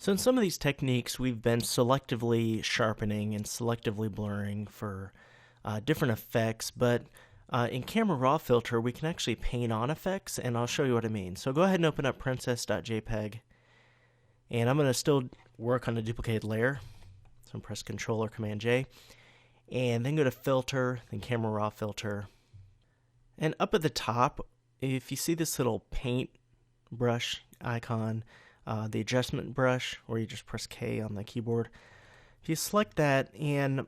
So in some of these techniques, we've been selectively sharpening and selectively blurring for different effects, but in Camera Raw Filter, we can actually paint on effects, and I'll show you what I mean. So go ahead and open up princess.jpg, and I'm going to still work on a duplicated layer. So press Control or Command J, and then go to Filter, then Camera Raw Filter. And up at the top, if you see this little paint brush icon, the adjustment brush, or you just press K on the keyboard, if you select that, and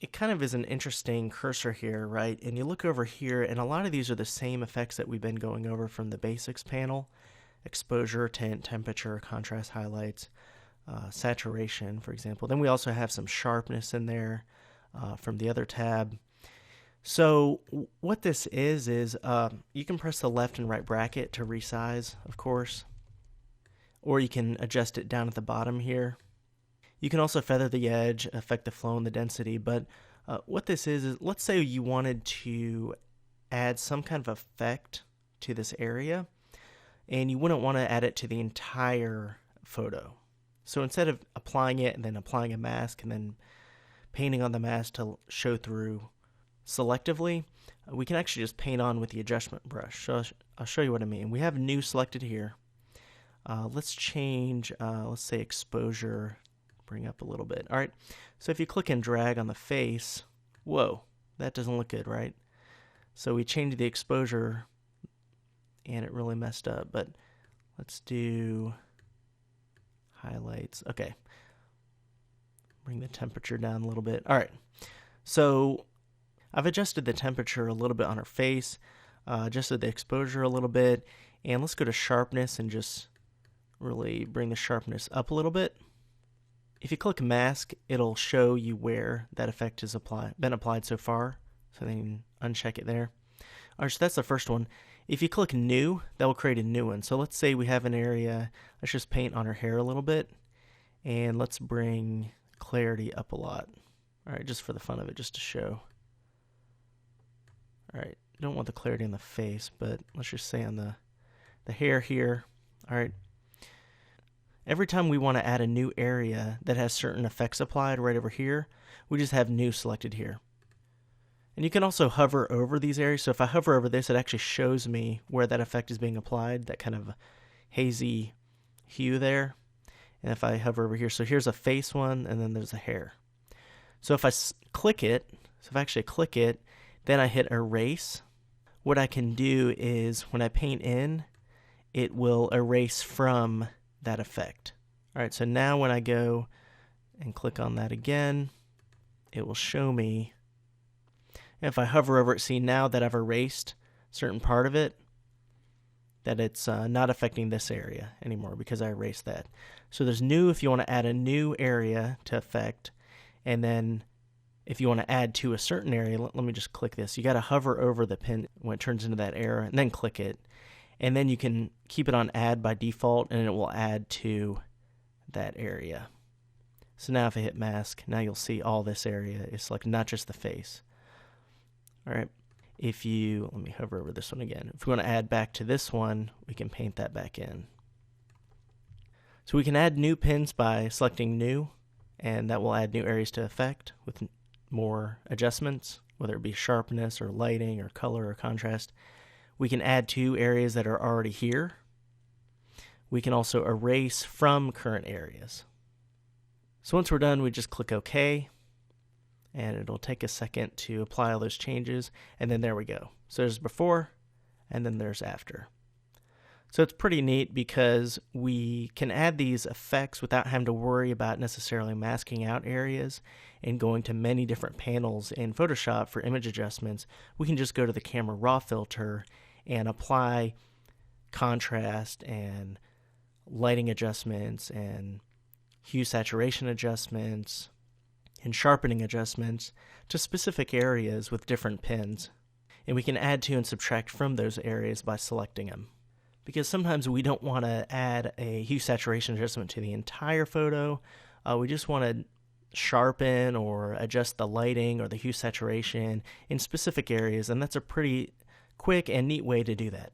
it kind of is an interesting cursor here, right? And you look over here, and a lot of these are the same effects that we've been going over from the basics panel: exposure, tint, temperature, contrast, highlights, saturation, for example. Then we also have some sharpness in there from the other tab. So what this is you can press the left and right bracket to resize, of course, or you can adjust it down at the bottom here. You can also feather the edge, affect the flow and the density, but what this is let's say you wanted to add some kind of effect to this area, and you wouldn't want to add it to the entire photo. So instead of applying it and then applying a mask and then painting on the mask to show through selectively, we can actually just paint on with the adjustment brush. So I'll show you what I mean. We have new selected here. Let's change, let's say exposure, bring up a little bit. All right, so if you click and drag on the face, whoa, that doesn't look good, right? So we changed the exposure and it really messed up, but let's do highlights. Okay, bring the temperature down a little bit. All right, so I've adjusted the temperature a little bit on her face, adjusted the exposure a little bit, and let's go to sharpness and just really bring the sharpness up a little bit. If you click mask, it'll show you where that effect has been applied so far, so then you can uncheck it there. All right, so that's the first one. If you click new, that will create a new one. So let's say we have an area, let's just paint on her hair a little bit, and let's bring clarity up a lot. All right, just for the fun of it, just to show. All right, you don't want the clarity on the face, but let's just say on the hair here. All right. Every time we want to add a new area that has certain effects applied right over here, we just have new selected here. And you can also hover over these areas. So if I hover over this, it actually shows me where that effect is being applied, that kind of hazy hue there. And if I hover over here, so here's a face one, and then there's a hair. So if I click it, so if I actually click it, then I hit erase. What I can do is when I paint in, it will erase from that effect. All right, so now when I go and click on that again, it will show me. And if I hover over it, see now that I've erased a certain part of it, that it's not affecting this area anymore because I erased that. So there's new if you want to add a new area to effect, and then if you want to add to a certain area, let me just click this. You got to hover over the pin when it turns into that arrow, and then click it. And then you can keep it on add by default, and it will add to that area. So now if I hit mask, now you'll see all this area is selected, not just the face. All right. Let me hover over this one again. If we want to add back to this one, we can paint that back in. So we can add new pins by selecting new, and that will add new areas to effect with more adjustments, whether it be sharpness or lighting or color or contrast. We can add to areas that are already here. We can also erase from current areas. So once we're done, we just click OK, and it'll take a second to apply all those changes, and then there we go. So there's before, and then there's after. So it's pretty neat because we can add these effects without having to worry about necessarily masking out areas and going to many different panels in Photoshop for image adjustments. We can just go to the Camera Raw filter and apply contrast and lighting adjustments and hue saturation adjustments and sharpening adjustments to specific areas with different pins. And we can add to and subtract from those areas by selecting them. Because sometimes we don't want to add a hue saturation adjustment to the entire photo. We just want to sharpen or adjust the lighting or the hue saturation in specific areas, and that's a pretty quick and neat way to do that.